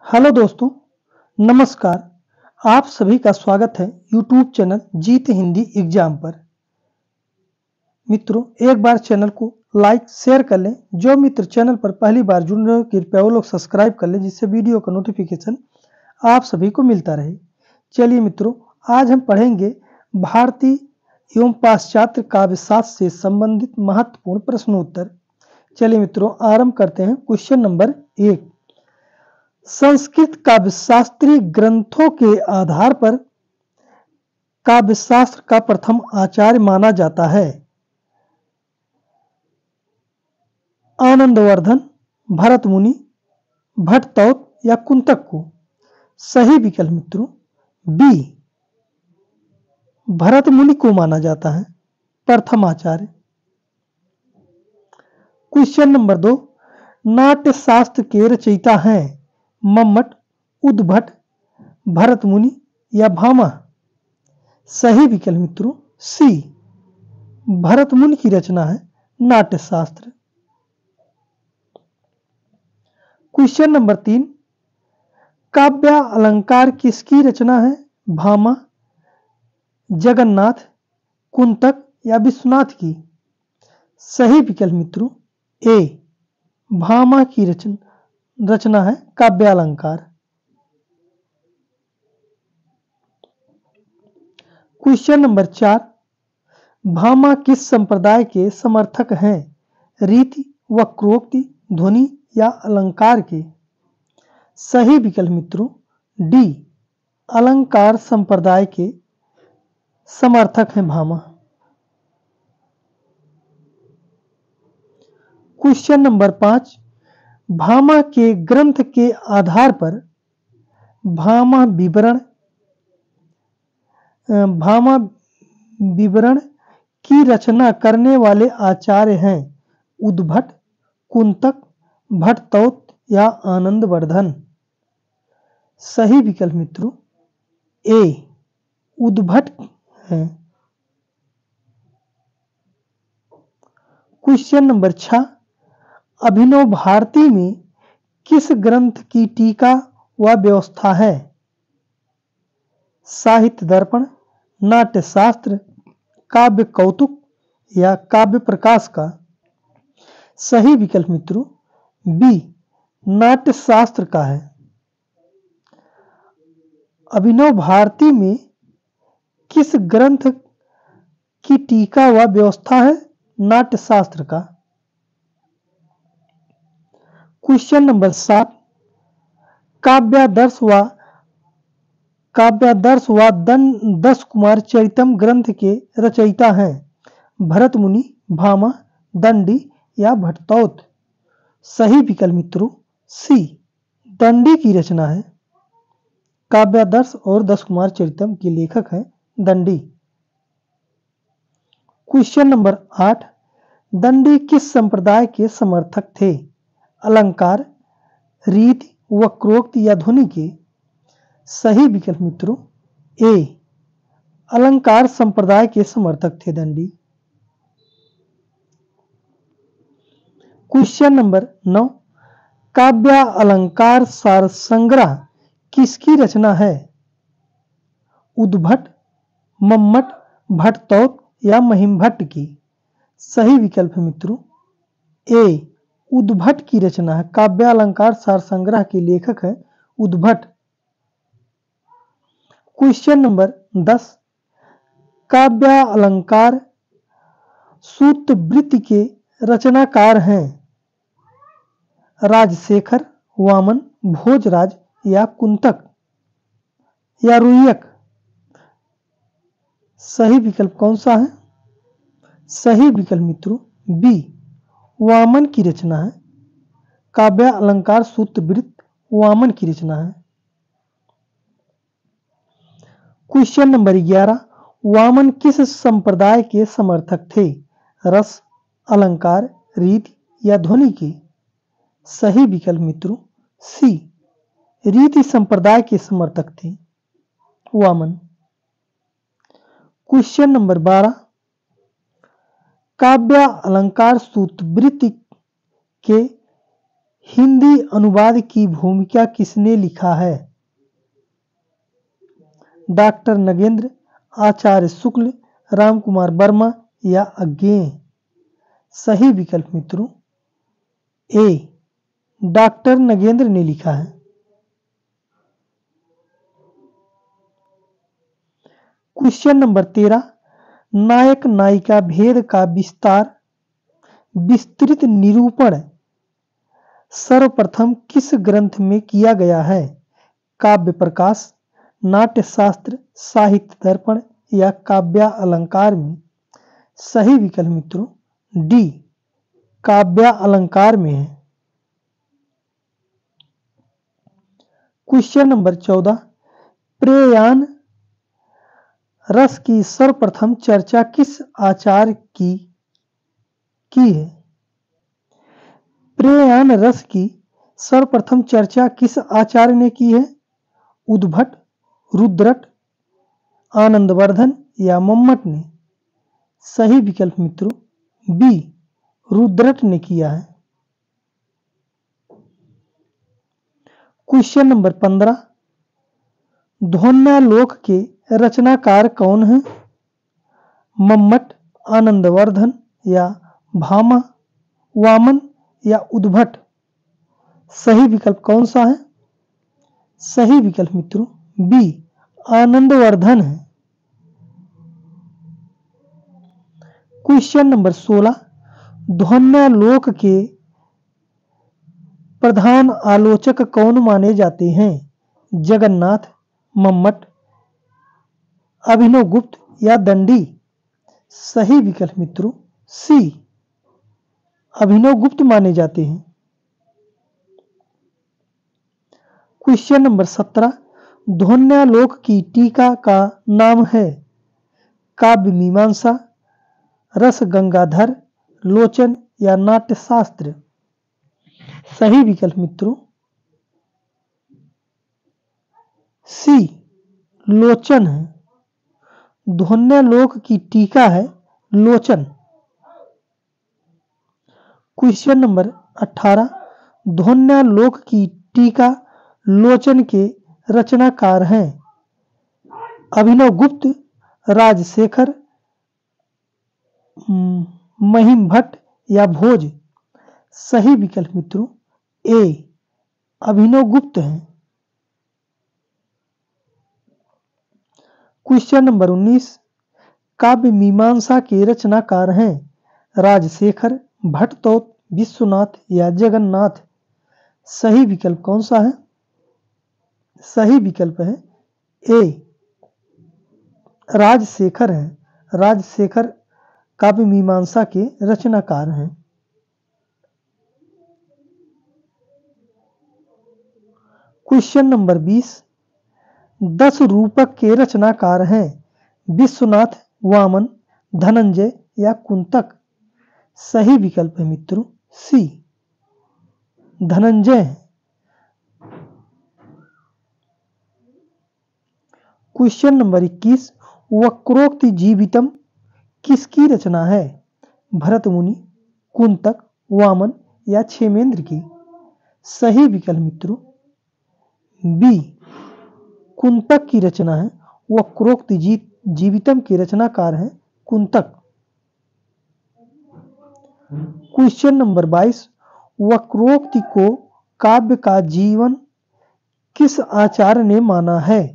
Hello दोस्तों, नमस्कार। आप सभी का स्वागत है यूट्यूब चैनल जीत हिंदी एग्जाम पर। मित्रों, एक बार चैनल को लाइक शेयर कर लें। जो मित्र चैनल पर पहली बार जुड़ रहे हो कृपया वो लोग सब्सक्राइब कर लें, जिससे वीडियो का नोटिफिकेशन आप सभी को मिलता रहे। चलिए मित्रों, आज हम पढ़ेंगे भारतीय एवं पाश्चात्य काव्यशास्त्र से संबंधित महत्वपूर्ण प्रश्नोत्तर। चलिए मित्रों, आरंभ करते हैं। Question number 1। संस्कृत काव्यशास्त्रीय ग्रंथों के आधार पर काव्यशास्त्र का प्रथम आचार्य माना जाता है आनंदवर्धन, भरत मुनि, भट्टतौत या कुंतक को। सही विकल्प मित्रों बी, भरत मुनि को माना जाता है प्रथम आचार्य। Question number 2। नाट्य शास्त्र के रचयिता हैं मम्मट, उद्भट, भरत मुनि या भामा। सही विकल्प मित्रों सी, भरत मुनि की रचना है नाट्य शास्त्र। Question number 3। काव्य अलंकार किसकी रचना है? भामा, जगन्नाथ, कुंतक या विश्वनाथ की। सही विकल्प मित्रों ए, भामा की रचना है काव्य अलंकार। Question number 4। भामा किस संप्रदाय के समर्थक हैं? रीति, वक्रोक्ति, ध्वनि या अलंकार के। सही विकल्प मित्रों डी, अलंकार संप्रदाय के समर्थक हैं भामा। Question number 5। भामा के ग्रंथ के आधार पर भामा विवरण की रचना करने वाले आचार्य हैं उद्भट, कुंतक, भट्टतौत या आनंदवर्धन। सही विकल्प मित्रों ए, उद्भट है। Question number 6। अभिनव भारती में किस ग्रंथ की टीका व व्यवस्था है? साहित्य दर्पण, नाट्य शास्त्र, काव्य कौतुक या काव्य प्रकाश का। सही विकल्प मित्रों बी, नाट्य शास्त्र का है। अभिनव भारती में किस ग्रंथ की टीका व व्यवस्था है? नाट्य शास्त्र का। Question number 7। काव्यादर्श व दस कुमार चरितम ग्रंथ के रचयिता हैं भरत मुनि, भामा, दंडी या भट्टतौत। सही विकल्प मित्रों सी, दंडी की रचना है। काव्यादर्श और दस कुमार चरितम के लेखक हैं दंडी। Question number 8। दंडी किस संप्रदाय के समर्थक थे? अलंकार, रीति, वक्रोक्ति या ध्वनि के। सही विकल्प मित्रों ए, अलंकार संप्रदाय के समर्थक थे दंडी। Question number 9। काव्य अलंकार सार संग्रह किसकी रचना है? उद्भट, मम्मट, भट्टतौत या महिमभट्ट की। सही विकल्प मित्रों ए, उद्भट की रचना है। काव्य अलंकार सार संग्रह के लेखक है उद्भट। Question number 10। काव्य अलंकार सूत्रवृत्ति के रचनाकार हैं राजशेखर, वामन, भोजराज या कुंतक या रुय्यक। सही विकल्प कौन सा है? सही विकल्प मित्रों बी, वामन की रचना है। काव्य अलंकार सूत्रवृत्त वामन की रचना है। Question number 11। वामन किस संप्रदाय के समर्थक थे? रस, अलंकार, रीति या ध्वनि के। सही विकल्प मित्रों सी, रीति संप्रदाय के समर्थक थे वामन। Question number 12। काव्य अलंकार सूत्रवृत्ति के हिंदी अनुवाद की भूमिका किसने लिखा है? डॉक्टर नगेंद्र, आचार्य शुक्ल, रामकुमार वर्मा या अज्ञेय? सही विकल्प मित्रों ए, डॉक्टर नगेंद्र ने लिखा है। क्वेश्चन नंबर 13, नायक नायिका भेद का विस्तृत निरूपण सर्वप्रथम किस ग्रंथ में किया गया है? काव्य प्रकाश, नाट्यशास्त्र, साहित्य दर्पण या काव्य अलंकार में? सही विकल्प मित्रों डी, काव्य अलंकार में है। क्वेश्चन नंबर 14, प्रेयान रस की सर्वप्रथम चर्चा किस आचार्य की है? प्रेयान रस की सर्वप्रथम चर्चा किस आचार्य ने की है? उद्भट, रुद्रट, आनंदवर्धन या मम्मट ने? सही विकल्प मित्रों बी, रुद्रट ने किया है। क्वेश्चन नंबर 15, ध्वन्यालोक के रचनाकार कौन है? मम्मट, आनंदवर्धन या भामा, वामन या उद्भट? सही विकल्प कौन सा है? सही विकल्प मित्रों बी, आनंदवर्धन है। क्वेश्चन नंबर 16, ध्वन्यालोक के प्रधान आलोचक कौन माने जाते हैं? जगन्नाथ, मम्मट, अभिनवगुप्त या दंडी? सही विकल्प मित्रों सी, अभिनवगुप्त माने जाते हैं। क्वेश्चन नंबर 17, ध्वन्यालोक की टीका का नाम है? काव्य मीमांसा, रस गंगाधर, लोचन या नाट्यशास्त्र? सही विकल्प मित्रों सी, लोचन है। ध्वन्यालोक की टीका है लोचन। क्वेश्चन नंबर 18, ध्वन्यालोक की टीका लोचन के रचनाकार हैं? अभिनवगुप्त, राजशेखर, महिमभट्ट या भोज? सही विकल्प मित्रों ए, अभिनवगुप्त हैं। क्वेश्चन नंबर 19, काव्य मीमांसा के रचनाकार हैं? राजशेखर, भट्टतोत, विश्वनाथ या जगन्नाथ? सही विकल्प कौन सा है? सही विकल्प है ए, राजशेखर है। राजशेखर काव्य मीमांसा के रचनाकार हैं। क्वेश्चन नंबर 20, 10 रूपक के रचनाकार हैं? विश्वनाथ, वामन, धनंजय या कुंतक? सही विकल्प है मित्रों सी, धनंजय है। क्वेश्चन नंबर 21, वक्रोक्ति जीवितम किसकी रचना है? भरतमुनि, कुंतक, वामन या क्षेमेंद्र की? सही विकल्प मित्रों बी, कुंतक की रचना है। वक्रोक्ति जीवितम के रचनाकार हैं कुंतक। क्वेश्चन नंबर 22, वक्रोक्ति को काव्य का जीवन किस आचार्य ने माना है?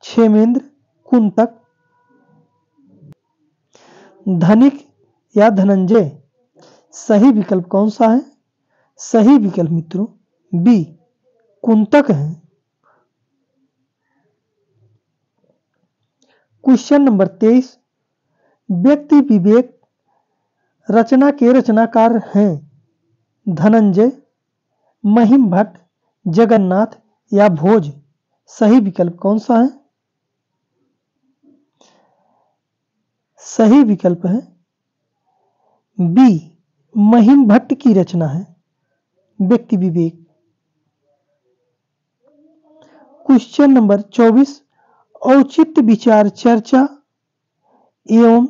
क्षेमेंद्र, कुंतक, धनिक या धनंजय? सही विकल्प कौन सा है? सही विकल्प मित्रों बी, कुंतक है। क्वेश्चन नंबर 23, व्यक्ति विवेक रचना के रचनाकार हैं? धनंजय, महिमभट्ट, जगन्नाथ या भोज? सही विकल्प कौन सा है? सही विकल्प है बी, महिमभट्ट की रचना है व्यक्ति विवेक। क्वेश्चन नंबर 24, औचित्य विचार चर्चा एवं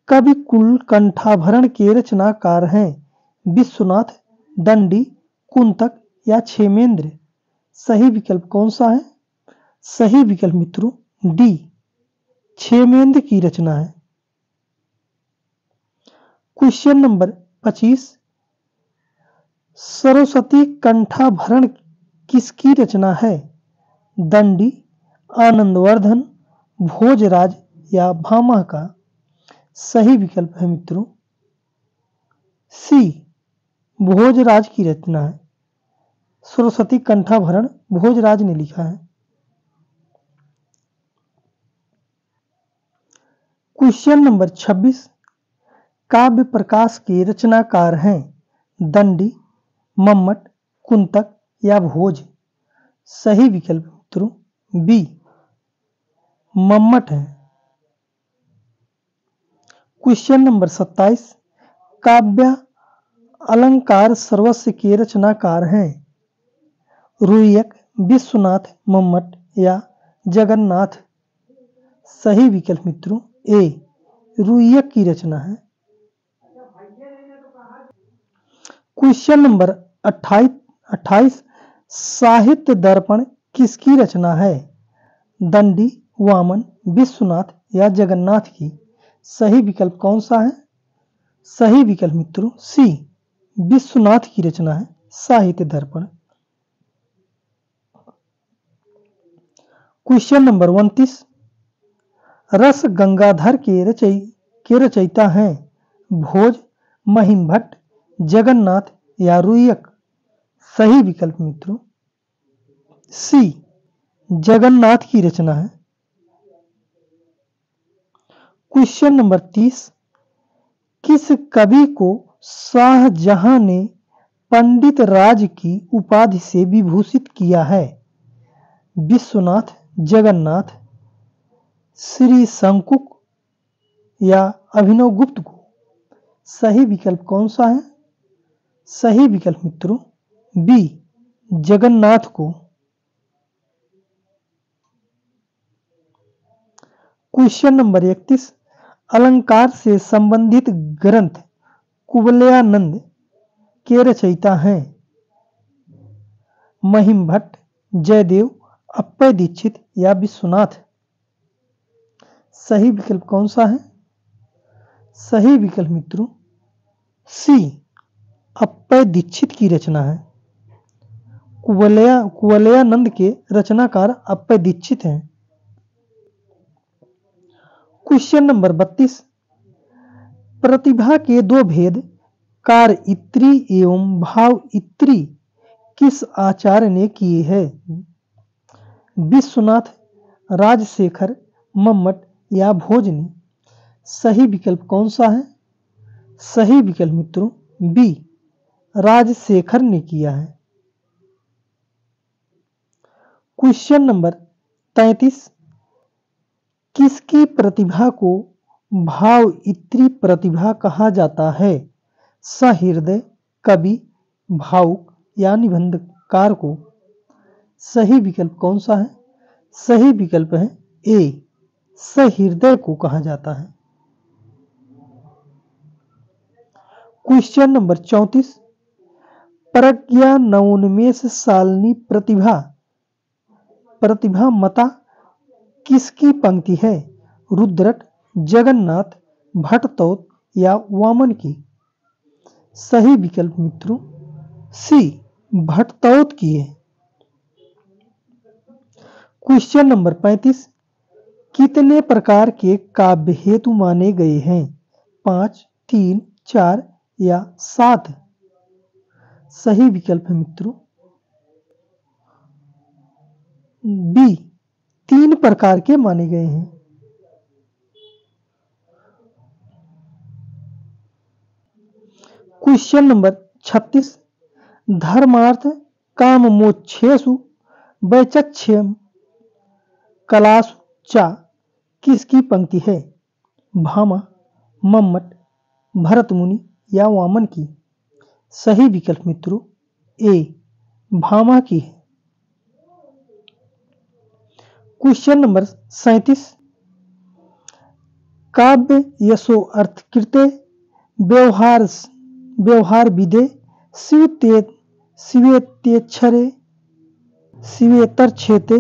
कवि कुल कंठाभरण के रचनाकार हैं? विश्वनाथ, दंडी, कुंतक या क्षेमेंद्र। सही विकल्प कौन सा है? सही विकल्प मित्रों डी, क्षेमेंद्र की रचना है। क्वेश्चन नंबर 25, सरस्वती कंठाभरण किसकी रचना है? दंडी, आनंदवर्धन, भोजराज या भामा का। सही विकल्प है मित्रों सी, भोजराज की रचना है। सरस्वती कंठाभरण भोजराज ने लिखा है। क्वेश्चन नंबर 26, काव्य प्रकाश के रचनाकार हैं दंडी, मम्मट, कुंतक या भोज। सही विकल्प मित्रों बी, मम्मट है। क्वेश्चन नंबर 27, काव्य अलंकार सर्वस्व के रचनाकार हैं रुयक, विश्वनाथ, मम्मट या जगन्नाथ। सही विकल्प मित्रों ए, रुयक की रचना है। क्वेश्चन नंबर 28, साहित्य दर्पण किसकी रचना है? दंडी, वामन, विश्वनाथ या जगन्नाथ की। सही विकल्प कौन सा है? सही विकल्प मित्रों सी, विश्वनाथ की रचना है साहित्य दर्पण। क्वेश्चन नंबर 29, रस गंगाधर के रचयिता हैं भोज, महिम भट्ट, जगन्नाथ या रुयक। सही विकल्प मित्रों सी, जगन्नाथ की रचना है। क्वेश्चन नंबर 30, किस कवि को शाहजहां ने पंडित राज की उपाधि से विभूषित किया है? विश्वनाथ, जगन्नाथ, श्री शंकुक या अभिनव गुप्त को। सही विकल्प कौन सा है? सही विकल्प मित्रों बी, जगन्नाथ को। क्वेश्चन नंबर 31, अलंकार से संबंधित ग्रंथ कुवलयानंद के रचयिता हैं महिम भट्ट, जयदेव, अप्पय दीक्षित या विश्वनाथ। सही विकल्प कौन सा है? सही विकल्प मित्रों सी, अप्पय दीक्षित की रचना है। कुवलयानंद के रचनाकार अप्पय दीक्षित हैं। क्वेश्चन नंबर 32, प्रतिभा के दो भेद कार्य एवं भाव किस आचार्य ने किए हैं? विश्वनाथ, राजशेखर, मम्मट या भोज ने। सही विकल्प कौन सा है? सही विकल्प मित्रों बी, राजशेखर ने किया है। क्वेश्चन नंबर 33, किसकी प्रतिभा को भावइत्री प्रतिभा कहा जाता है? सहृदय, कवि, भावुक या निबंधकार को। सही विकल्प कौन सा है? सही विकल्प है ए, सहृदय को कहा जाता है। क्वेश्चन नंबर 34, प्रज्ञा नवोन्मेष शालिनी प्रतिभा मता किसकी पंक्ति है? रुद्रट, जगन्नाथ, भट्टतोत या वामन की। सही विकल्प मित्रों सी, भट्टतोत की है। क्वेश्चन नंबर 35, कितने प्रकार के काव्य हेतु माने गए हैं? 5, 3, 4 या 7। सही विकल्प है मित्रों बी, 3 प्रकार के माने गए हैं। क्वेश्चन नंबर 36, धर्मार्थ काम मोक्षेषु वैचक्ष्यम कलासु चा किसकी पंक्ति है? भामा, मम्मट, भरतमुनि या वामन की। सही विकल्प मित्रों ए, भामा की है। क्वेश्चन नंबर 37, काव्य यशो अर्थ कृते व्यवहार विदे शिव शिवेत्यक्षरे शिवेतरक्षेते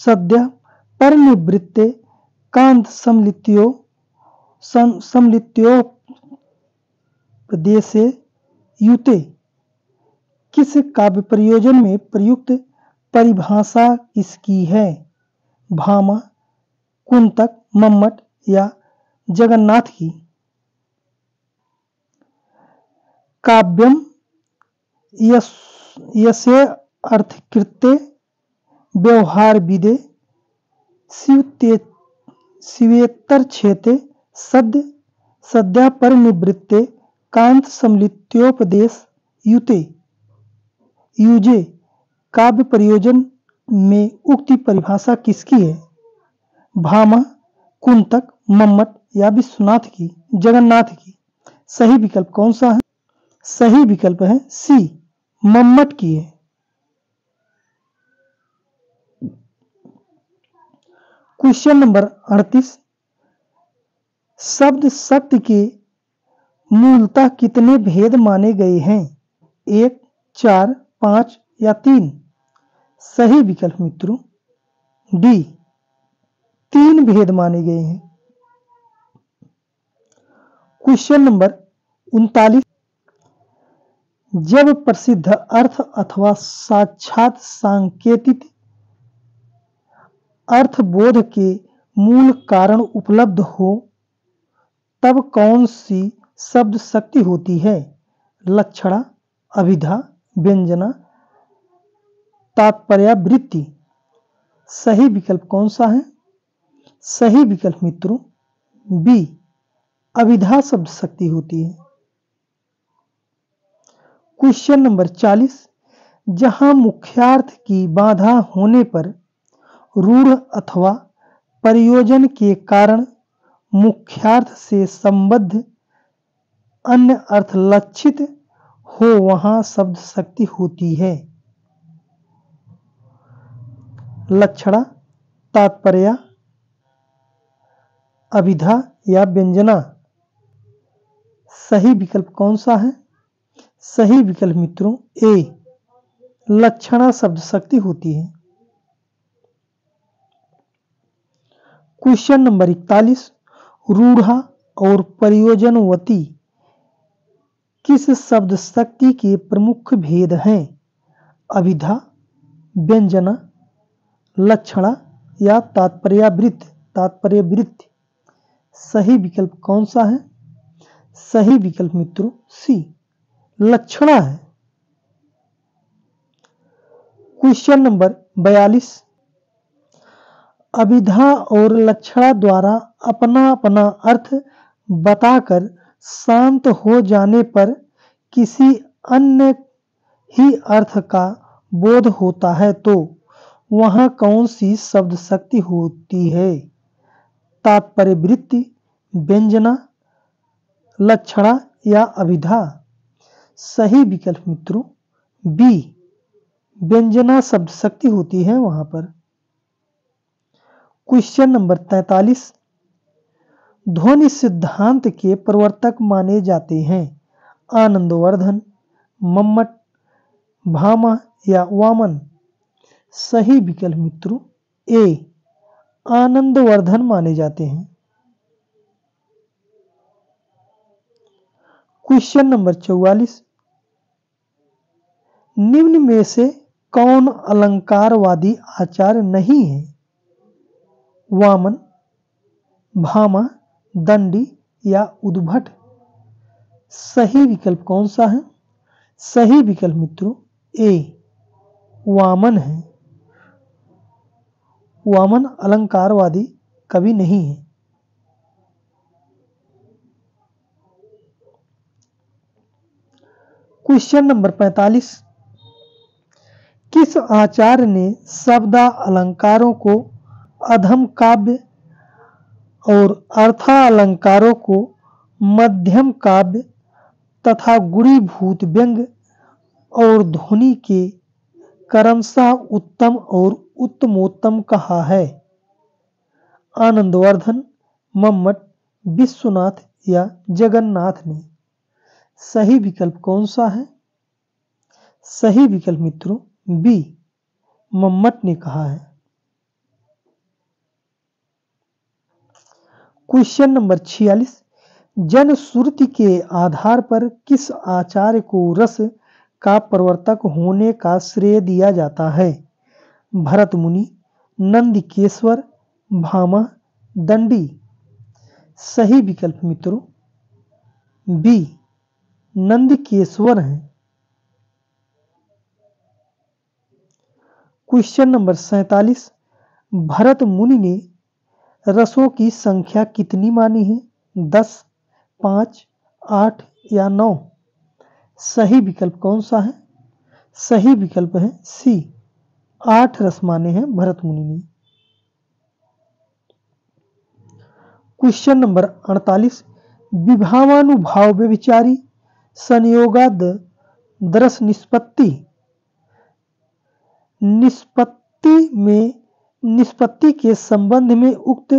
सद्य परिनिवृत्ते कांत समलित्योपदेशे युते। किस काव्य प्रयोजन में प्रयुक्त परिभाषा किसकी है? भामा, कुंतक, मम्मट या जगन्नाथ की? काव्यम यस्य अर्थकृत्ये व्यवहार विदे शिवेतरक्षेते सद्या परिनिवृत्ते कांत समलित्योपदेश युजे। काव्य प्रयोजन में उक्ति परिभाषा किसकी है? भामा, कुंतक, मम्मट या विश्वनाथ की, जगन्नाथ की? सही विकल्प कौन सा है? सही विकल्प है सी, मम्मट की है। Question number 38। शब्द शक्ति के मूलतः कितने भेद माने गए हैं? 1, 4, 5 या 3? सही विकल्प मित्रों डी, 3 भेद माने गए हैं। Question number 39। जब प्रसिद्ध अर्थ अथवा साक्षात सांकेतिक अर्थबोध के मूल कारण उपलब्ध हो तब कौन सी शब्द शक्ति होती है? लक्षणा, अभिधा, व्यंजना, तात्पर्यावृत्ति? सही विकल्प कौन सा है? सही विकल्प मित्रों बी, अभिधा शब्द शक्ति होती है। Question number 40। जहां मुख्यार्थ की बाधा होने पर रूढ़ अथवा प्रयोजन के कारण मुख्यार्थ से संबद्ध अन्य अर्थ लक्षित हो वहां शब्द शक्ति होती है। लक्षणा, तात्पर्य, अभिधा या व्यंजना? सही विकल्प कौन सा है? सही विकल्प मित्रों ए, लक्षणा शब्द शक्ति होती है। Question number 41। रूढ़ा और प्रयोजनवती किस शब्द शक्ति के प्रमुख भेद हैं? अभिधा, व्यंजना, लक्षणा या तात्पर्यवृत्ति? सही विकल्प कौन सा है? सही विकल्प मित्रों सी, लक्षणा है। Question number 42। अभिधा और लक्षणा द्वारा अपना अपना अर्थ बताकर शांत हो जाने पर किसी अन्य ही अर्थ का बोध होता है तो वहां कौन सी शब्द शक्ति होती है? तात्पर्यवृत्ति, व्यंजना, लक्षणा या अभिधा? सही विकल्प मित्रों बी, व्यंजना शब्द शक्ति होती है वहां पर। Question number 43। ध्वनि सिद्धांत के प्रवर्तक माने जाते हैं आनंदवर्धन, मम्मट, भामा या वामन? सही विकल्प मित्रों ए, आनंदवर्धन माने जाते हैं। Question number 44। निम्न में से कौन अलंकारवादी आचार्य नहीं है? वामन, भामा, दंडी या उद्भट? सही विकल्प कौन सा है? सही विकल्प मित्रों ए, वामन है। वामन अलंकारवादी कवि नहीं है। Question number 45। किस आचार्य ने शब्दा अलंकारों को अधम काव्य और अर्थालंकारों को मध्यम काव्य तथा गुणीभूत व्यंग और ध्वनि के क्रमशः उत्तम और उत्तमोत्तम कहा है? आनंदवर्धन, मम्मट, विश्वनाथ या जगन्नाथ ने? सही विकल्प कौन सा है? सही विकल्प मित्रों बी मम्मट ने कहा है। क्वेश्चन नंबर 46, जनश्रुति के आधार पर किस आचार्य को रस का प्रवर्तक होने का श्रेय दिया जाता है? भरत मुनि, नंदिकेश्वर, भामह, दंडी। सही विकल्प मित्रों बी नंदिकेश्वर है। क्वेश्चन नंबर 47, भरत मुनि ने रसों की संख्या कितनी मानी है? 10, 5, 8 या 9। सही विकल्प कौन सा है? सही विकल्प है सी 8 रस माने हैं भरत मुनि ने। क्वेश्चन नंबर 48, विभावानुभाव व्यभिचारी संयोगाद दरस निष्पत्ति। निष्पत्ति के संबंध में उक्त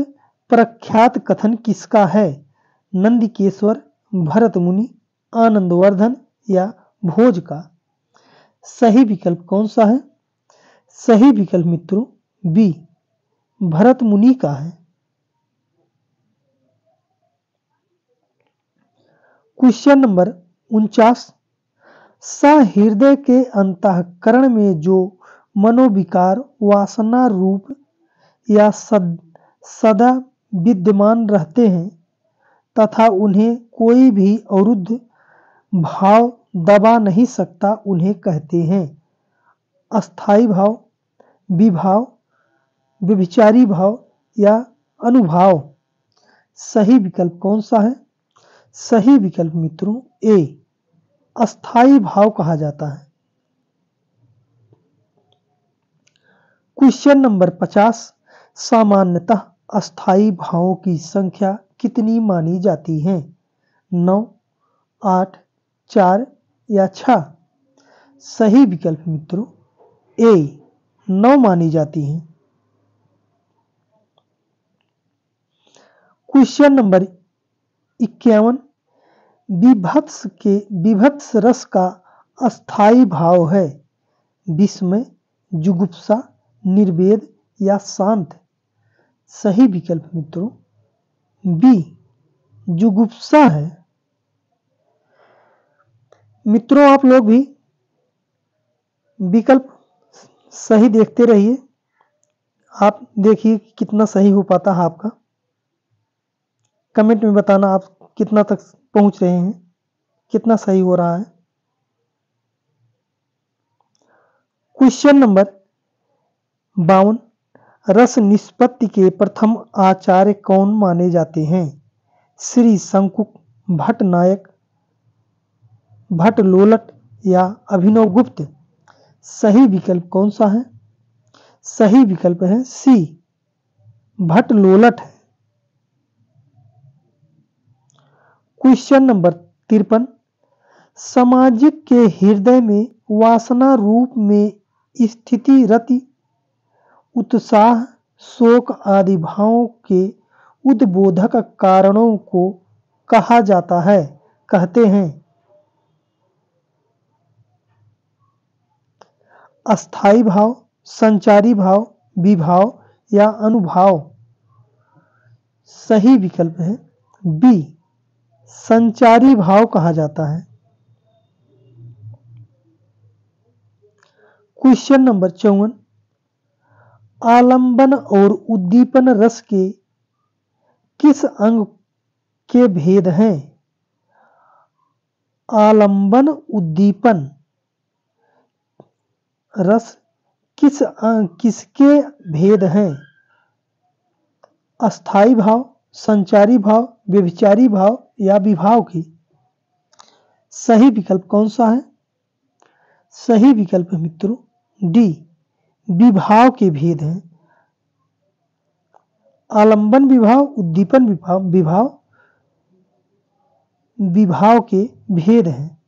प्रख्यात कथन किसका है? नंदिकेश्वर, भरत मुनि, आनंदवर्धन या भोज का। सही विकल्प कौन सा है? सही विकल्प मित्रों बी भरत मुनि का है। क्वेश्चन नंबर 49, सहृदय के अंतःकरण में जो मनोविकार वासना रूप या सदा विद्यमान रहते हैं तथा उन्हें कोई भी अवरुद्ध भाव दबा नहीं सकता, उन्हें कहते हैं अस्थाई भाव, विभाव, व्यभिचारी भाव या अनुभाव। सही विकल्प कौन सा है? सही विकल्प मित्रों ए अस्थाई भाव कहा जाता है। क्वेश्चन नंबर 50, सामान्यतः अस्थाई भावों की संख्या कितनी मानी जाती है? 9, 8, 4 या 6। सही विकल्प मित्रों ए 9 मानी जाती है। क्वेश्चन नंबर 51, विभत्स रस का अस्थाई भाव है विस्मय, जुगुप्सा, निर्वेद या शांत। सही विकल्प मित्रों बी जुगुप्सा है। मित्रों आप लोग भी विकल्प सही देखते रहिए, आप देखिए कितना सही हो पाता है आपका। कमेंट में बताना आप कितना तक पहुंच रहे हैं, कितना सही हो रहा है। क्वेश्चन नंबर 52, रस निष्पत्ति के प्रथम आचार्य कौन माने जाते हैं? श्री शंकुक, भट्ट नायक, भट्ट लोलट या अभिनव गुप्त। सही विकल्प कौन सा है? सही विकल्प है सी भट्ट लोलट है। क्वेश्चन नंबर 53, सामाजिक के हृदय में वासना रूप में स्थिति रति उत्साह शोक आदि भावों के उद्बोधक कारणों को कहा जाता है, कहते हैं अस्थाई भाव, संचारी भाव, विभाव या अनुभाव। सही विकल्प है बी संचारी भाव कहा जाता है। क्वेश्चन नंबर 54, आलंबन और उद्दीपन रस के किस अंग के भेद हैं? आलंबन उद्दीपन रस किसके भेद हैं? अस्थाई भाव, संचारी भाव, व्यभिचारी भाव या विभाव की। सही विकल्प कौन सा है? सही विकल्प मित्रों डी विभाव के भेद हैं। आलंबन विभाव, उद्दीपन विभाव के भेद हैं।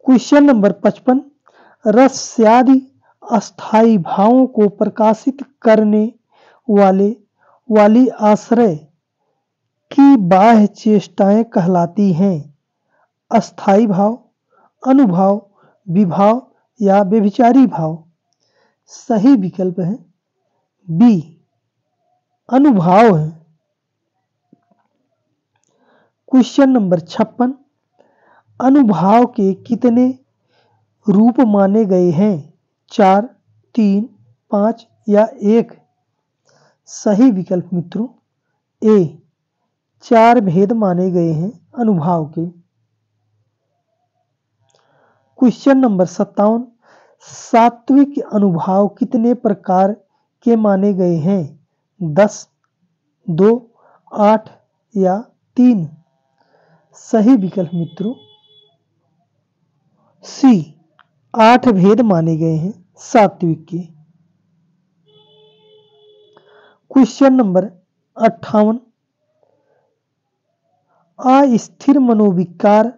क्वेश्चन नंबर 55, रस्यादि अस्थाई भावों को प्रकाशित करने वाली आश्रय की बाह्य चेष्टाएं कहलाती हैं? अस्थाई भाव, अनुभाव, विभाव या व्यभिचारी भाव? सही विकल्प है बी, अनुभाव है। क्वेश्चन नंबर 56, अनुभाव के कितने रूप माने गए हैं? 4, 3, 5 या 1? सही विकल्प मित्रों ए, 4 भेद माने गए हैं अनुभाव के। क्वेश्चन नंबर 57, सात्विक अनुभाव कितने प्रकार के माने गए हैं? 10, 2, 8 या 3? सही विकल्प मित्रों सी, 8 भेद माने गए हैं सात्विक के। क्वेश्चन नंबर 58, अस्थिर मनोविकार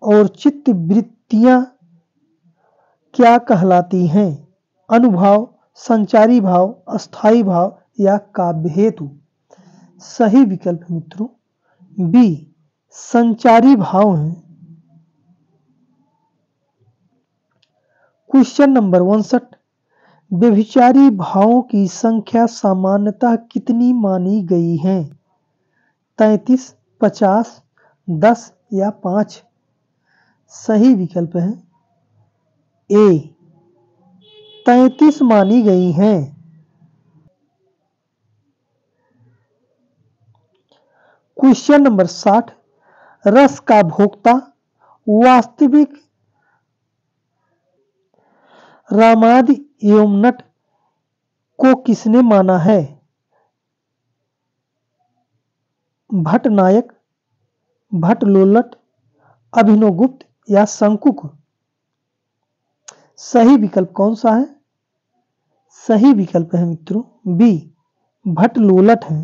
और चित्त वृत्तियां क्या कहलाती हैं? अनुभाव, संचारी भाव, अस्थाई भाव या काव्य हेतु? सही विकल्प मित्रों बी, संचारी भाव हैं। क्वेश्चन नंबर 59, व्यभिचारी भावों की संख्या सामान्यतः कितनी मानी गई है? 33, 50, 10 या 5? सही विकल्प है ए, 33 मानी गई हैं। क्वेश्चन नंबर 60, रस का भोक्ता वास्तविक रामादि एवं नट को किसने माना है? भट्ट नायक, भट्ट लोलट, अभिनवगुप्त या शंकुक? सही विकल्प कौन सा है? सही विकल्प है मित्रों बी, भट्ट लोलट है।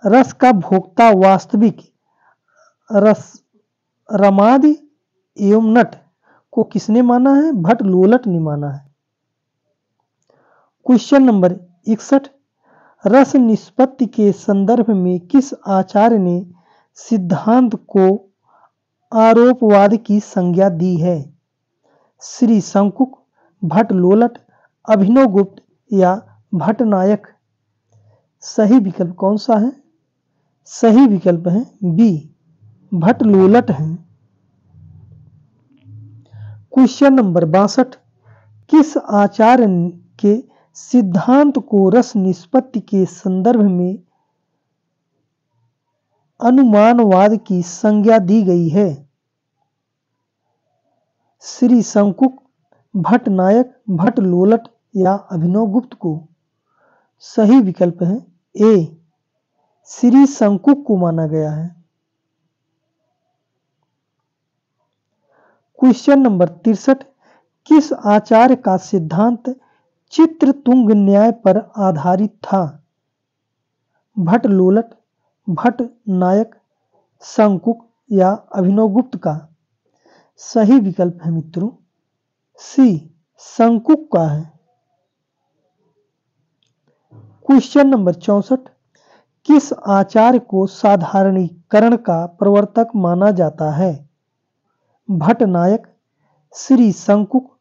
रस का भोक्ता वास्तविक रस रमादि एवं नट को किसने माना है? भट्ट लोलट ने माना है। क्वेश्चन नंबर 61, रस निष्पत्ति के संदर्भ में किस आचार्य ने सिद्धांत को आरोपवाद की संज्ञा दी है? श्री शंकुक, भट्ट लोलट, अभिनवगुप्त या भट्ट नायक? सही विकल्प कौन सा है? सही विकल्प है बी, भट्ट लोलट है। क्वेश्चन नंबर 62, किस आचार्य के सिद्धांत को रस निष्पत्ति के संदर्भ में अनुमानवाद की संज्ञा दी गई है? श्री शंकुक, भट्ट नायक, भट्ट लोलट या अभिनवगुप्त को? सही विकल्प है ए, श्री शंकुक को माना गया है। क्वेश्चन नंबर 63, किस आचार्य का सिद्धांत चित्रतुंग न्याय पर आधारित था? भट्ट लोलट, भट्ट नायक, शंकुक या अभिनवगुप्त का? सही विकल्प है मित्रों सी, शंकुक का है। क्वेश्चन नंबर 64, किस आचार्य को साधारणीकरण का प्रवर्तक माना जाता है? भट्ट नायक, श्री शंकुक,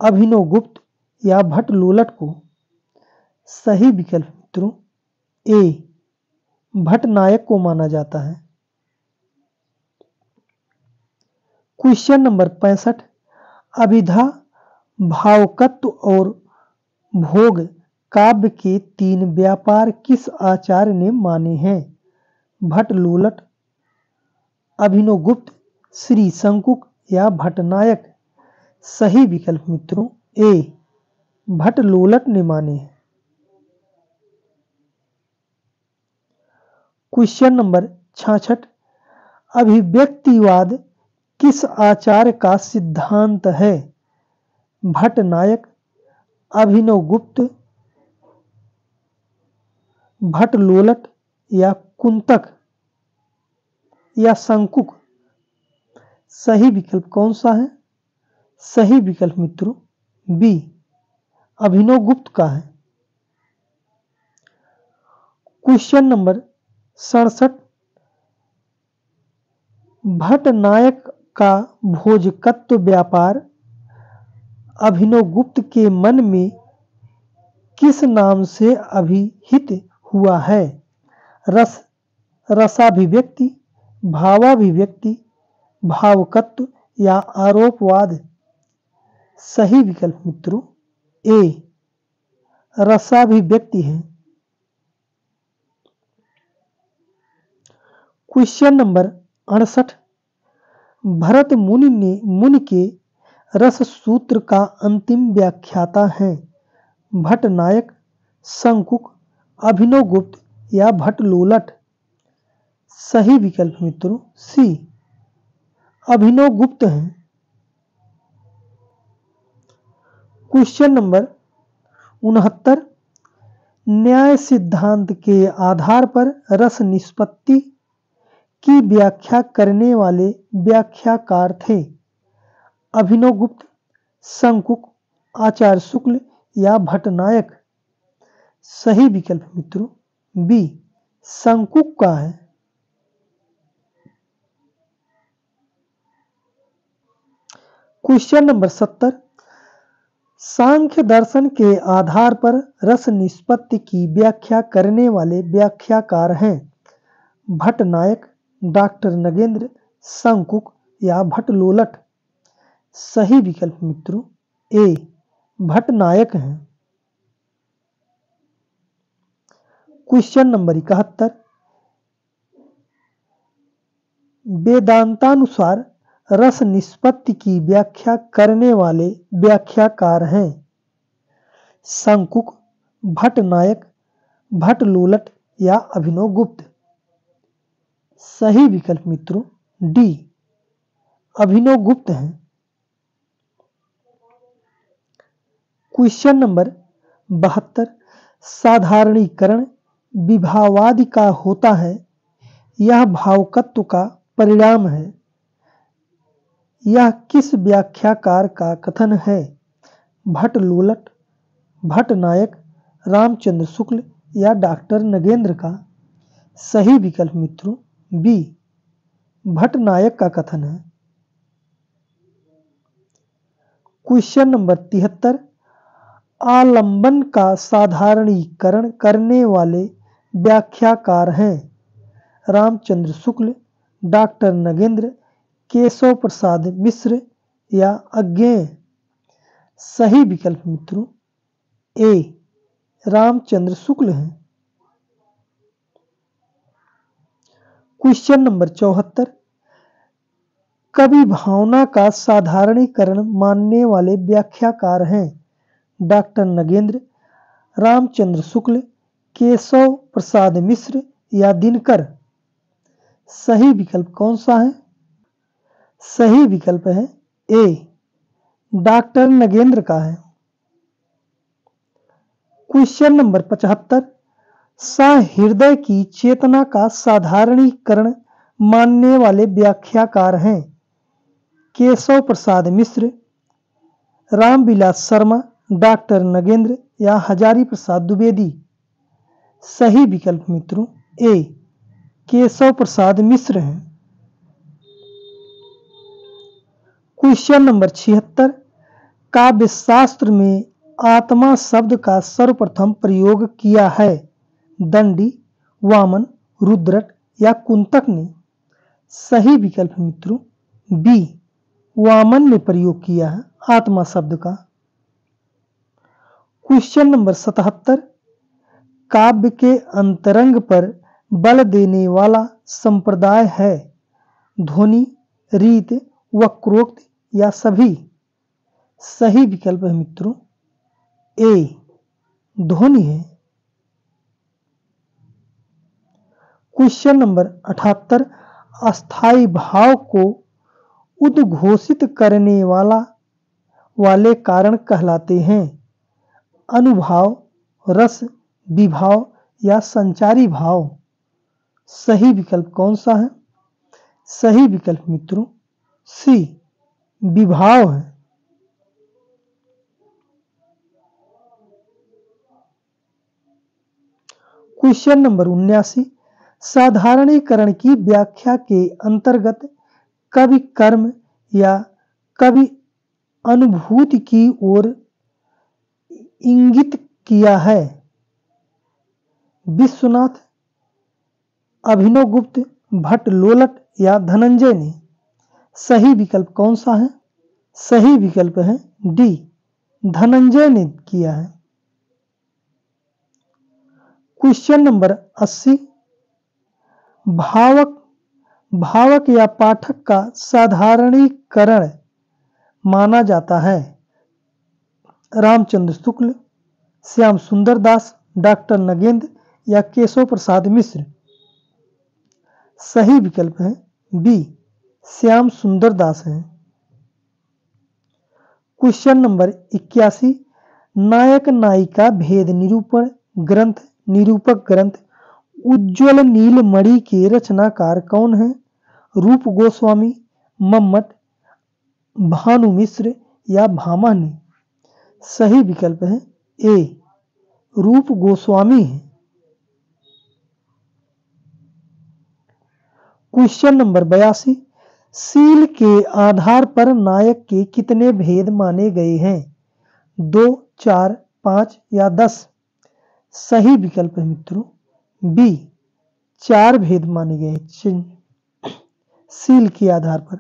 अभिनवगुप्त या भट्ट लोलट को? सही विकल्प मित्रों ए, भट्ट नायक को माना जाता है। क्वेश्चन नंबर 65, अभिधा, भावकत्व और भोग काव्य के 3 व्यापार किस आचार्य ने माने हैं? भट्ट लोलट, अभिनवगुप्त, श्री शंकुक या भट्ट नायक? सही विकल्प मित्रों ए, भट्ट लोलट ने माने हैं। क्वेश्चन नंबर 66, अभिव्यक्तिवाद किस आचार्य का सिद्धांत है? भट्ट नायक, अभिनवगुप्त, भट्ट लोलट या कुंतक या शंकुक? सही विकल्प कौन सा है? सही विकल्प मित्रों बी, अभिनवगुप्त का है। क्वेश्चन नंबर 67 भट्टनायक का भोजकत्व व्यापार अभिनवगुप्त के मन में किस नाम से अभिहित हुआ है? रसाभिव्यक्ति, भावाभिव्यक्ति, भावकत्व या आरोपवाद? सही विकल्प मित्रों ए रसाभिव्यक्ति है। क्वेश्चन नंबर 68 भरत मुनि के रस सूत्र का अंतिम व्याख्याता है भट्टनायक, शंकुक, अभिनवगुप्त या भट्टलोलट? सही विकल्प मित्रों सी अभिनवगुप्त है। क्वेश्चन नंबर 69 न्याय सिद्धांत के आधार पर रस निष्पत्ति की व्याख्या करने वाले व्याख्याकार थे अभिनवगुप्त, शंकुक, आचार्य शुक्ल या भट्टनायक? सही विकल्प मित्रों बी शंकुक का है। क्वेश्चन नंबर 70 सांख्य दर्शन के आधार पर रस निष्पत्ति की व्याख्या करने वाले व्याख्याकार हैं भट्टनायक, डॉक्टर नगेंद्र, शंकुक या भट्टलोलट? सही विकल्प मित्रों ए भट्टनायक हैं। क्वेश्चन नंबर 71 वेदांतानुसार रस निष्पत्ति की व्याख्या करने वाले व्याख्याकार हैं शंकुक, भट्टनायक, भट्टलोलट या अभिनवगुप्त? सही विकल्प मित्रों डी अभिनवगुप्त हैं। क्वेश्चन नंबर 72 साधारणीकरण विभावादि का होता है यह भावकत्व का परिणाम है यह किस व्याख्याकार का कथन है? भट्टलोलट, भट्टनायक, रामचंद्र शुक्ल या डॉक्टर नगेंद्र का? सही विकल्प मित्रों बी भट्टनायक का कथन है। क्वेश्चन नंबर 73 आलंबन का साधारणीकरण करने वाले व्याख्याकार हैं रामचंद्र शुक्ल, डॉक्टर नगेंद्र, केशव प्रसाद मिश्र या अज्ञेय? सही विकल्प मित्रों ए रामचंद्र शुक्ल हैं। क्वेश्चन नंबर 74 कवि भावना का साधारणीकरण मानने वाले व्याख्याकार हैं डॉक्टर नगेंद्र, रामचंद्र शुक्ल, केशव प्रसाद मिश्र या दिनकर? सही विकल्प कौन सा है? सही विकल्प है ए डॉक्टर नगेंद्र का है। क्वेश्चन नंबर 75 सहृदय की चेतना का साधारणीकरण मानने वाले व्याख्याकार हैं केशव प्रसाद मिश्र, रामविलास शर्मा, डॉक्टर नगेंद्र या हजारी प्रसाद द्विवेदी? सही विकल्प मित्रों ए केशव प्रसाद मिश्र हैं। क्वेश्चन नंबर 76 काव्यशास्त्र में आत्मा शब्द का सर्वप्रथम प्रयोग किया है दंडी, वामन, रुद्रट या कुंतक ने? सही विकल्प मित्रों बी वामन ने प्रयोग किया है आत्मा शब्द का। क्वेश्चन नंबर 77 काव्य के अंतरंग पर बल देने वाला संप्रदाय है ध्वनि, रीत, वक्रोक्त या सभी? सही विकल्प है मित्रों ए ध्वनि है। क्वेश्चन नंबर 78 अस्थाई भाव को उद्घोषित करने वाले कारण कहलाते हैं अनुभाव, रस, विभाव या संचारी भाव? सही विकल्प कौन सा है? सही विकल्प मित्रों सी विभाव है। क्वेश्चन नंबर 79 साधारणीकरण की व्याख्या के अंतर्गत कवि कर्म या कवि अनुभूति की ओर इंगित किया है? विश्वनाथ, अभिनवगुप्त, भट्ट लोलट या धनंजय ने? सही विकल्प कौन सा है? सही विकल्प है डी, धनंजय ने किया है। क्वेश्चन नंबर 80, भावक या पाठक का साधारणीकरण माना जाता है? रामचंद्र शुक्ल, श्याम सुंदर दास, डॉक्टर नगेंद्र या केशव प्रसाद मिश्र? सही विकल्प है बी, श्याम सुंदर दास है। क्वेश्चन नंबर 81, नायक नायिका भेद निरूपक ग्रंथ उज्ज्वल नीलमणि के रचनाकार कौन है? रूप गोस्वामी, मम्मट, भानु मिश्र या भामा ने? सही विकल्प है ए, रूप गोस्वामी है। क्वेश्चन नंबर 82, सील के आधार पर नायक के कितने भेद माने गए हैं? 2, 4, 5 या 10? सही विकल्प है मित्रों बी, 4 भेद माने गए सील के आधार पर।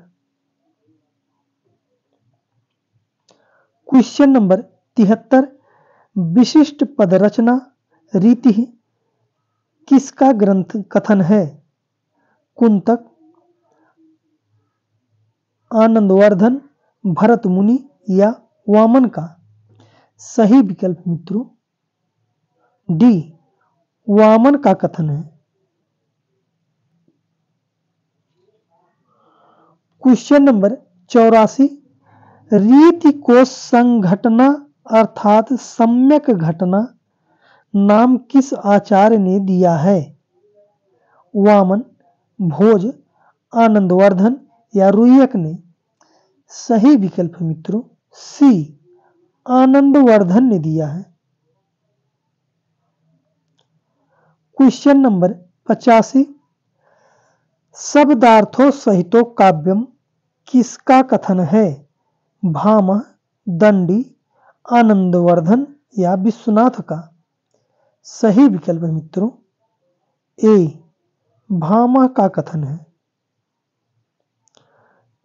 क्वेश्चन नंबर 73, विशिष्ट पद रचना रीति किसका ग्रंथ कथन है? कुंतक, आनंदवर्धन, भरत मुनि या वामन का? सही विकल्प मित्रों डी, वामन का कथन है। क्वेश्चन नंबर 84, रीति को संघटना अर्थात सम्यक घटना नाम किस आचार्य ने दिया है? वामन, भोज, आनंदवर्धन या रुयक ने? सही विकल्प मित्रों सी, आनंदवर्धन ने दिया है। क्वेश्चन नंबर 85, शब्दार्थों सहितो काव्यम किसका कथन है? भामा, दंडी, आनंदवर्धन या विश्वनाथ का? सही विकल्प मित्रों ए, भामा का कथन है।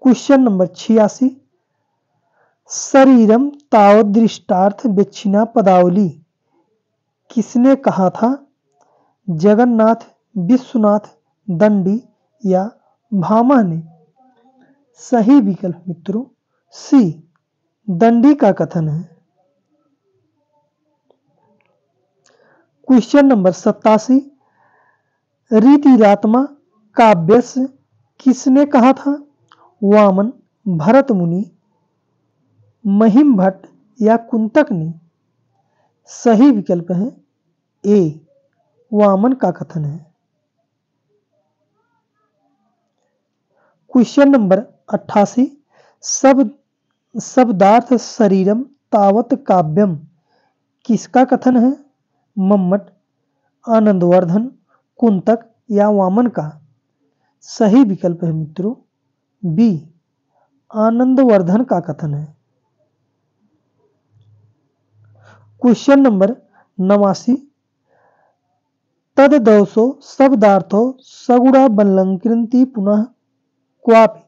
क्वेश्चन नंबर 86, शरीरम तावदृष्टार्थ विच्छिन्ना पदावली किसने कहा था? जगन्नाथ, विश्वनाथ, दंडी या भामा ने? सही विकल्प मित्रों सी, दंडी का कथन है। क्वेश्चन नंबर 87, रीतिरात्मा काव्यस्य किसने कहा था? वामन, भरत मुनि, महिम भट्ट या कुंतक ने? सही विकल्प है ए, वामन का कथन है। क्वेश्चन नंबर 88, शब्दार्थ शरीरम तावत काव्यम किसका कथन है? मम्मट, आनंदवर्धन, कुंतक या वामन का? सही विकल्प है मित्रों बी, आनंदवर्धन का कथन है। क्वेश्चन नंबर 89, तददौसो शब्दार्थो सगुणा बल्लंकृति पुनः क्वापि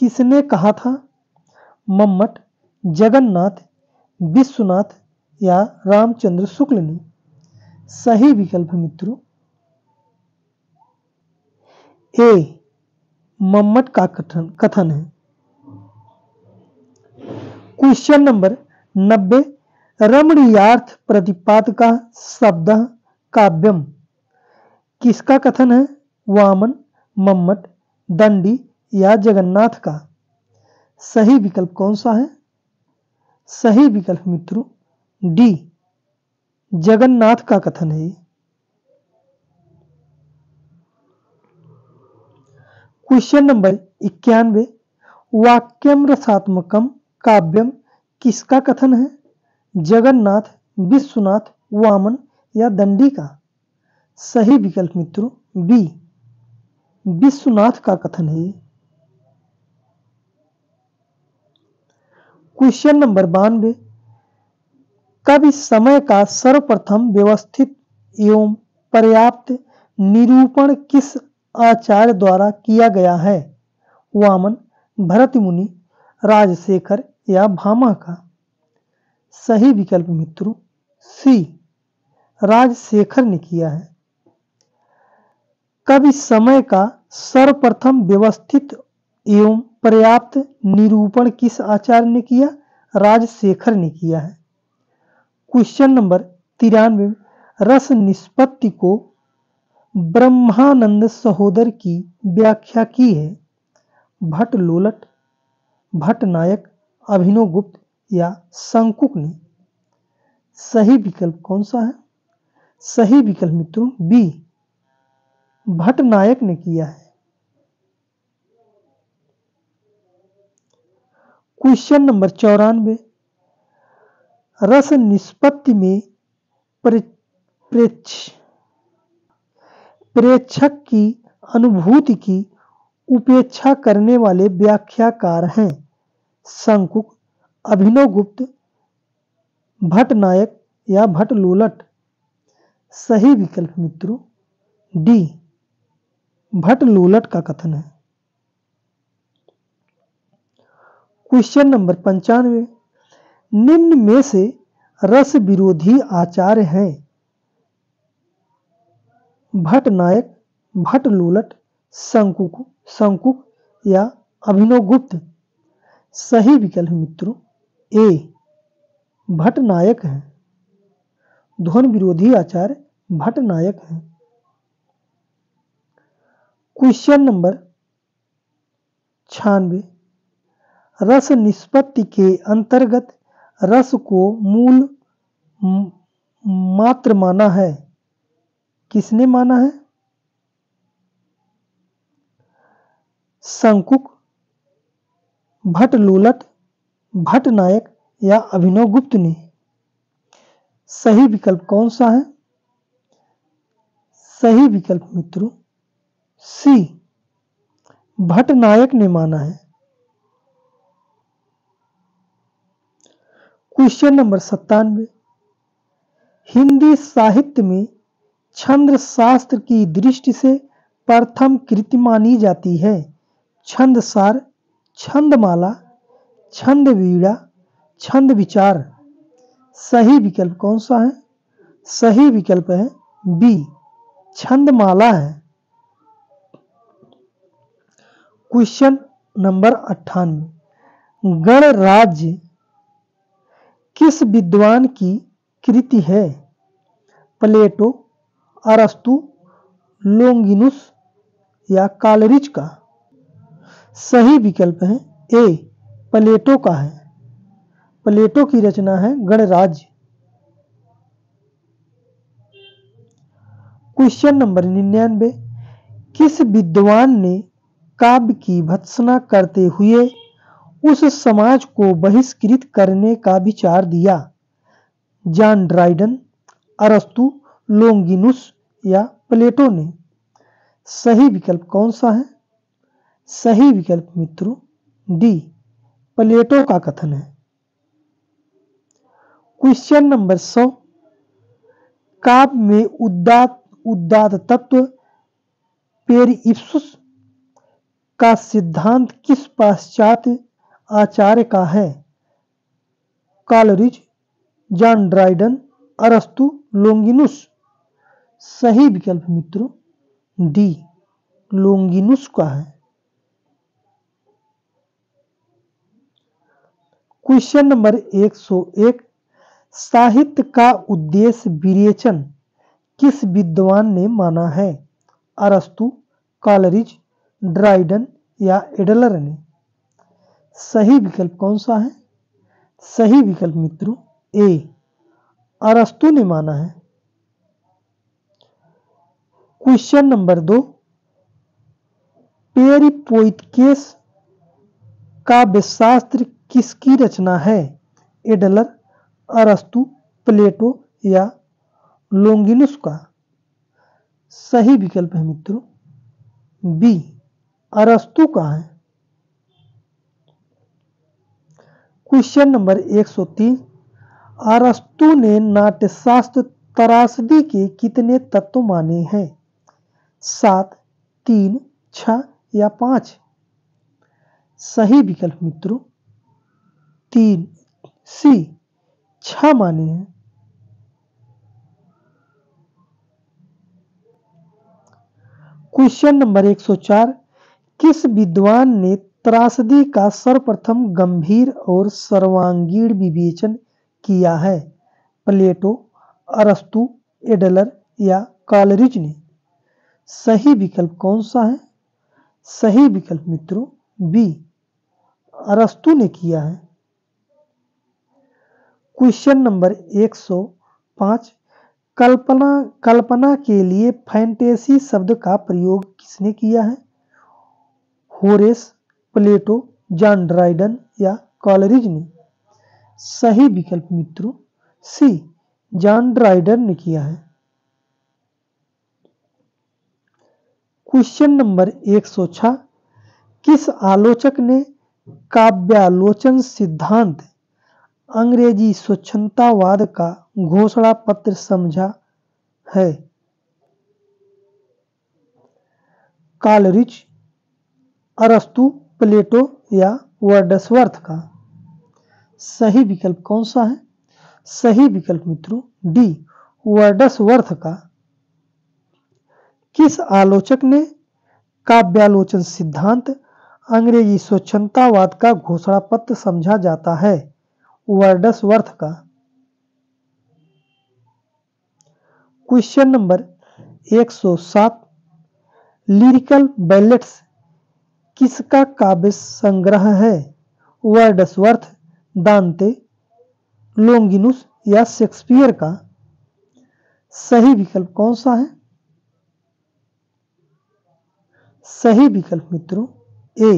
किसने कहा था? मम्मट, जगन्नाथ, विश्वनाथ या रामचंद्र शुक्ल ने? सही विकल्प मित्रों ए, मम्मट का कथन है। क्वेश्चन नंबर 90, रमणीयार्थ प्रतिपादका शब्द काव्यम किसका कथन है? वामन, मम्मट, दंडी या जगन्नाथ का? सही विकल्प कौन सा है? सही विकल्प मित्रों डी, जगन्नाथ का कथन है। क्वेश्चन नंबर 91, वाक्यम रसात्मकम काव्यम किसका कथन है? जगन्नाथ, विश्वनाथ, वामन या दंडी का? सही विकल्प मित्रों बी, विश्वनाथ का कथन है। क्वेश्चन नंबर 92, कवि समय का सर्वप्रथम व्यवस्थित एवं पर्याप्त निरूपण किस आचार्य द्वारा किया गया है? वामन, भरत मुनि, राजशेखर या भामा का? सही विकल्प मित्रों सी, राजशेखर ने किया है। कवि समय का सर्वप्रथम व्यवस्थित एवं पर्याप्त निरूपण किस आचार्य ने किया? राजशेखर ने किया है। क्वेश्चन नंबर 93, रस निष्पत्ति को ब्रह्मानंद सहोदर की व्याख्या की है? भट्ट लोलट, भट्ट नायक, अभिनव गुप्त या शंकुक ने? सही विकल्प कौन सा है? सही विकल्प मित्रों बी, भट्ट नायक ने किया है। क्वेश्चन नंबर 94, रस निष्पत्ति में प्रेक्षक की अनुभूति की उपेक्षा करने वाले व्याख्याकार हैं? शंकुक, अभिनव गुप्त, भट्ट नायक या भट्ट लोलट? सही विकल्प मित्रों डी, भट्ट लोलट का कथन है। क्वेश्चन नंबर 95, निम्न में से रस विरोधी आचार्य हैं? भट्ट नायक, भट्ट लोलट, शंकुक या अभिनव गुप्त? सही विकल्प मित्रों ए, भट्ट नायक है। ध्वन विरोधी आचार्य भट्ट नायक है। क्वेश्चन नंबर 96, रस निष्पत्ति के अंतर्गत रस को मूल मात्र माना है? किसने माना है? शंकुक, भट्ट लोलट, भट्ट नायक या अभिनव गुप्त ने? सही विकल्प कौन सा है? सही विकल्प मित्रों सी, भट्ट नायक ने माना है। क्वेश्चन नंबर 97, हिंदी साहित्य में छंद शास्त्र की दृष्टि से प्रथम कृति मानी जाती है? छंदसार, छंदमाला, छंद वीणा, छंद विचार? सही विकल्प कौन सा है? सही विकल्प है बी, छंदमाला है। क्वेश्चन नंबर 98, गणराज्य किस विद्वान की कृति है? प्लेटो, अरस्तु, लोंगिनुस या कालरिज का? सही विकल्प है ए, प्लेटो का है। प्लेटो की रचना है गणराज्य। क्वेश्चन नंबर 99, किस विद्वान ने काव्य की भत्सना करते हुए उस समाज को बहिष्कृत करने का विचार दिया? जॉन ड्राइडन, अरस्तु, लोंगिनुस या प्लेटो ने? सही विकल्प कौन सा है? सही विकल्प मित्रों डी, प्लेटो का कथन है। क्वेश्चन नंबर 100, काव्य में उदात्त तत्व पेरिप्सुस का सिद्धांत किस पाश्चात्य आचार्य का है? कालरिज, जॉन ड्राइडन, अरस्तु, लोंगिनुस? सही विकल्प मित्रों डी, लोंगिनुस का है। क्वेश्चन नंबर 101, साहित्य का उद्देश्य विवेचन किस विद्वान ने माना है? अरस्तु, कालरिज, ड्राइडन या एडलर ने? सही विकल्प कौन सा है? सही विकल्प मित्रों ए, अरस्तु ने माना है। क्वेश्चन नंबर 2, पेरिपोइथेस काव्यशास्त्र किसकी रचना है? एडलर, अरस्तु, प्लेटो या लोंगिनुस का? सही विकल्प है मित्रों बी, अरस्तु का है। क्वेश्चन नंबर 103, अरस्तु ने नाट्यशास्त्र त्रासदी के कितने तत्व माने हैं? 7, 3, 6 या 5? सही विकल्प मित्रों 3 सी, 6 माने हैं। क्वेश्चन नंबर 104, किस विद्वान ने त्रासदी का सर्वप्रथम गंभीर और सर्वांगीण विवेचन किया है? प्लेटो, अरस्तु, एडलर या कॉलरिज ने? सही विकल्प कौन सा है? सही विकल्प मित्रों बी, अरस्तु ने किया है। क्वेश्चन नंबर 105, कल्पना के लिए फैंटेसी शब्द का प्रयोग किसने किया है? होरेस, प्लेटो, जॉन ड्राइडन या कॉलरिज ने? सही विकल्प मित्रों सी, जॉन ड्राइडन ने किया है। क्वेश्चन नंबर 106, किस आलोचक ने काव्यालोचन सिद्धांत अंग्रेजी स्वच्छंदतावाद का घोषणा पत्र समझा है? कॉलरिज, अरस्तु, प्लेटो या वर्ड्सवर्थ का? सही विकल्प कौन सा है? सही विकल्प मित्रों डी, वर्ड्सवर्थ का। किस आलोचक ने काव्यालोचन सिद्धांत अंग्रेजी स्वच्छंदतावाद का घोषणा पत्र समझा जाता है? वर्ड्सवर्थ का। क्वेश्चन नंबर 107, लिरिकल बैलेट्स किसका काव्य संग्रह है? वर्ड्सवर्थ, दांते, लोंगिनुस या शेक्सपियर का? सही विकल्प कौन सा है? सही विकल्प मित्रों ए,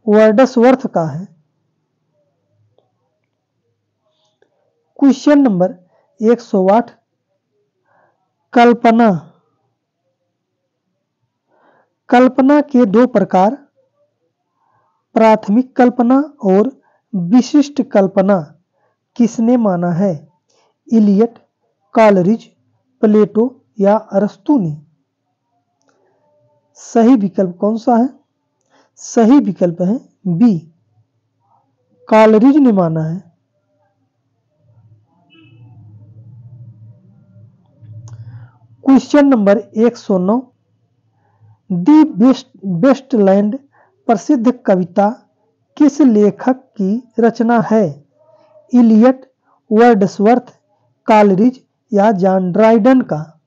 वर्ड्सवर्थ का है। क्वेश्चन नंबर 108, कल्पना के दो प्रकार, प्राथमिक कल्पना और विशिष्ट कल्पना किसने माना है? इलियट, कॉलरिज, प्लेटो या अरस्तु ने? सही विकल्प कौन सा है? सही विकल्प है बी, कॉलरिज ने माना है। Question number 109, the best land प्रसिद्ध कविता किस लेखक की रचना है? इलियट, वर्ड्सवर्थ, कॉलरिज या जॉन ड्राइडन का?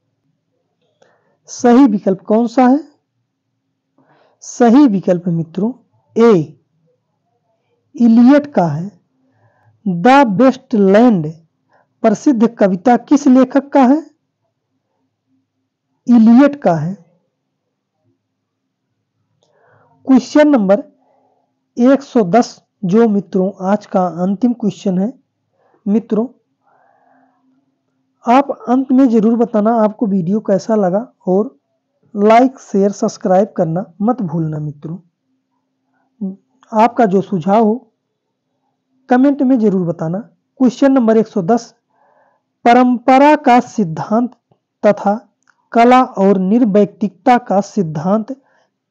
सही विकल्प कौन सा है? सही विकल्प मित्रों ए, इलियट का है। द बेस्ट लैंड प्रसिद्ध कविता किस लेखक का है? इलियट का है। क्वेश्चन नंबर 110 जो मित्रों आज का अंतिम क्वेश्चन है। मित्रों आप अंत में जरूर बताना आपको वीडियो कैसा लगा और लाइक शेयर सब्सक्राइब करना मत भूलना। मित्रों आपका जो सुझाव हो कमेंट में जरूर बताना। क्वेश्चन नंबर 110, परंपरा का सिद्धांत तथा कला और निर्वैयक्तिकता का सिद्धांत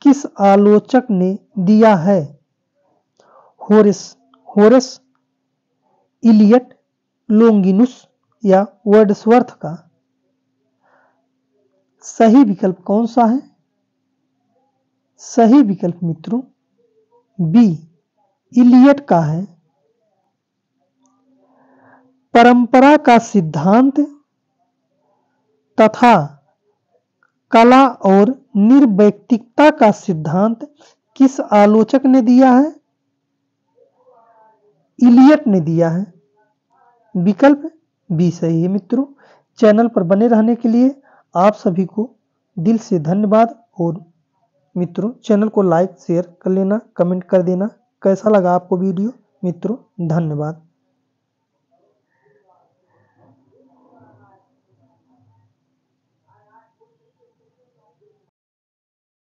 किस आलोचक ने दिया है? होरेस, इलियट, लोंगिनुस या वर्ड्सवर्थ का? सही विकल्प कौन सा है? सही विकल्प मित्रों बी, इलियट का है। परंपरा का सिद्धांत तथा कला और निर्वैयक्तिकता का सिद्धांत किस आलोचक ने दिया है? इलियट ने दिया है। विकल्प बी सही है। मित्रों चैनल पर बने रहने के लिए आप सभी को दिल से धन्यवाद। और मित्रों चैनल को लाइक शेयर कर लेना, कमेंट कर देना कैसा लगा आपको वीडियो। मित्रों धन्यवाद।